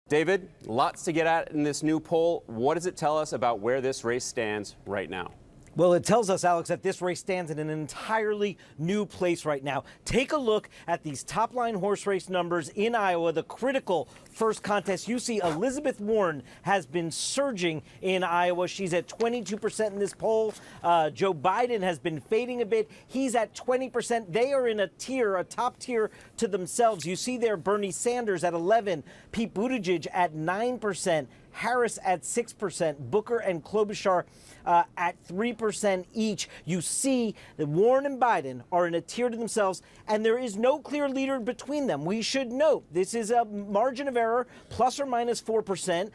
David, lots to get at in this new poll. What does it tell us about where this race stands right now? Well, it tells us, Alex, that this race stands in an entirely new place right now. Take a look at these top-line horse race numbers in Iowa, the critical first contest. You see Elizabeth Warren has been surging in Iowa. She's at 22% in this poll. Joe Biden has been fading a bit. He's at 20%. They are in a tier, a top tier to themselves. You see there Bernie Sanders at 11%, Pete Buttigieg at 9%, Harris at 6%, Booker and Klobuchar at 3% each. You see that Warren and Biden are in a tier to themselves, and there is no clear leader between them. We should note this is a margin of error, plus or minus 4%.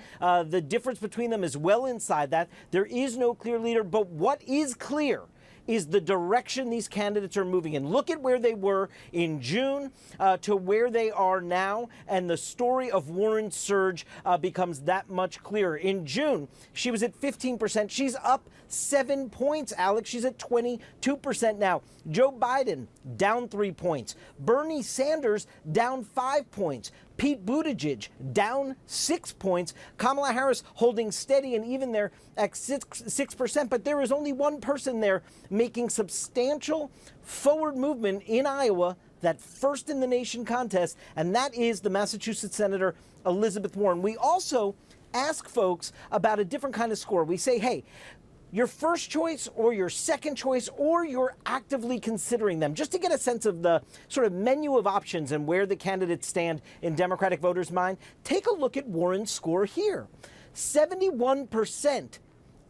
The difference between them is well inside that. There is no clear leader, but what is clear is the direction these candidates are moving in. Look at where they were in June to where they are now, and the story of Warren's surge becomes that much clearer. In June, she was at 15%. She's up 7 points, Alex. She's at 22% now. Joe Biden down 3 points. Bernie Sanders down 5 points. Pete Buttigieg down 6 points. Kamala Harris holding steady and even there at 6%. But there is only one person there making substantial forward movement in Iowa, that first in the nation contest, and that is the Massachusetts Senator Elizabeth Warren. We also ask folks about a different kind of score. We say, hey, your first choice or your second choice, or you're actively considering them, just to get a sense of the sort of menu of options and where the candidates stand in Democratic voters' mind. Take a look at Warren's score here. 71%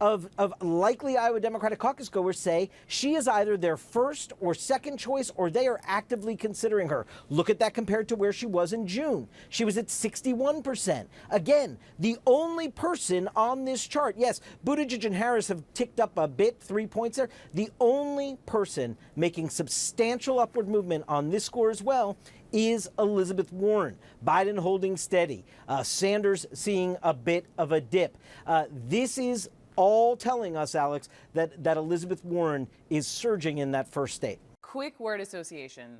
of likely Iowa Democratic caucus goers say she is either their first or second choice, or they are actively considering her. Look at that compared to where she was in June. She was at 61%. Again, the only person on this chart, yes, Buttigieg and Harris have ticked up a bit, 3 points there. The only person making substantial upward movement on this score as well is Elizabeth Warren. Biden holding steady. Sanders seeing a bit of a dip. This is all telling us, Alex, that Elizabeth Warren is surging in that first state. Quick word association.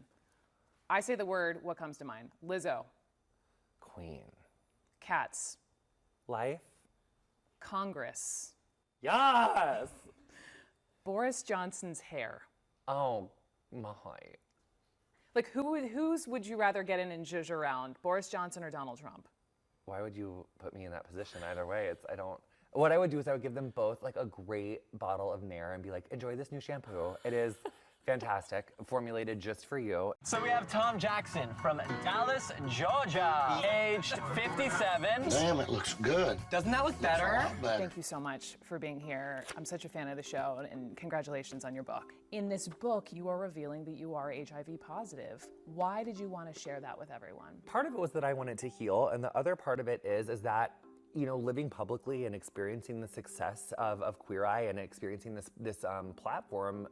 I say the word, what comes to mind? Lizzo. Queen. Cats. Life. Congress. Yes! Boris Johnson's hair. Oh, my. Like, whose would you rather get in and zhuzh around, Boris Johnson or Donald Trump? Why would you put me in that position either way? What I would do is I would give them both like a great bottle of Nair and be like, enjoy this new shampoo. It is fantastic, formulated just for you. So we have Tom Jackson from Dallas, Georgia, aged 57. Damn, it looks good. Doesn't that look better? Thank you so much for being here. I'm such a fan of the show, and congratulations on your book. In this book, you are revealing that you are HIV positive. Why did you want to share that with everyone? Part of it was that I wanted to heal, and the other part of it is that, you know, living publicly and experiencing the success of Queer Eye and experiencing this platform,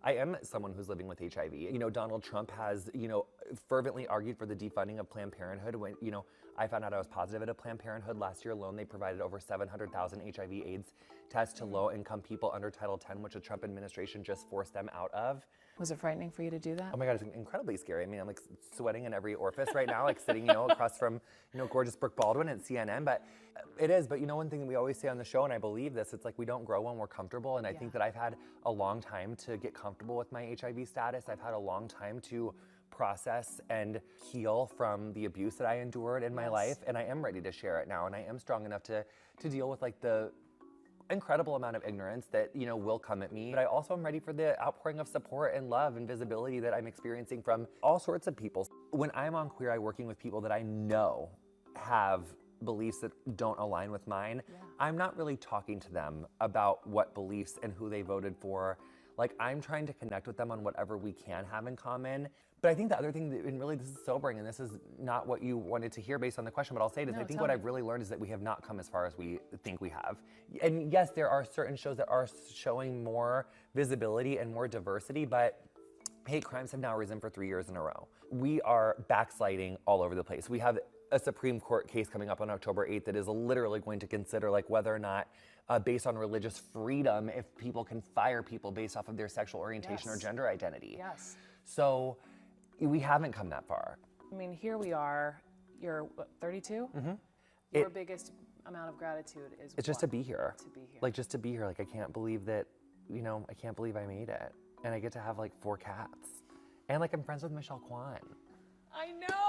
I am someone who's living with HIV. You know, Donald Trump has, you know, fervently argued for the defunding of Planned Parenthood. When, you know, I found out I was positive at a Planned Parenthood last year alone. They provided over 700,000 HIV/AIDS tests to low-income people under Title X, which the Trump administration just forced them out of. Was it frightening for you to do that? Oh my God, it's incredibly scary. I mean, I'm like sweating in every orifice right now, like sitting, you know, across from, you know, gorgeous Brooke Baldwin at CNN. But it is. But you know, one thing that we always say on the show, and I believe this, it's like we don't grow when we're comfortable. And I think that I've had a long time to get comfortable with my HIV status. I've had a long time to process and heal from the abuse that I endured in my life. And I am ready to share it now. And I am strong enough to deal with like the incredible amount of ignorance that, you know, will come at me. But I also am ready for the outpouring of support and love and visibility that I'm experiencing from all sorts of people. When I'm on Queer Eye working with people that I know have beliefs that don't align with mine, I'm not really talking to them about what beliefs and who they voted for. Like, I'm trying to connect with them on whatever we can have in common. But I think the other thing, and really this is sobering, and this is not what you wanted to hear based on the question, but I'll say it is, I think what I've really learned is that we have not come as far as we think we have. And yes, there are certain shows that are showing more visibility and more diversity, but hate crimes have now risen for 3 years in a row. We are backsliding all over the place. We have a Supreme Court case coming up on October 8th that is literally going to consider like whether or not based on religious freedom, if people can fire people based off of their sexual orientation or gender identity. Yes. So we haven't come that far. I mean, here we are. You're what, 32? Your biggest amount of gratitude is It's just to what? be here. To be here. Like, just to be here. Like, I can't believe that, you know, I can't believe I made it. And I get to have like 4 cats. And like, I'm friends with Michelle Kwan. I know.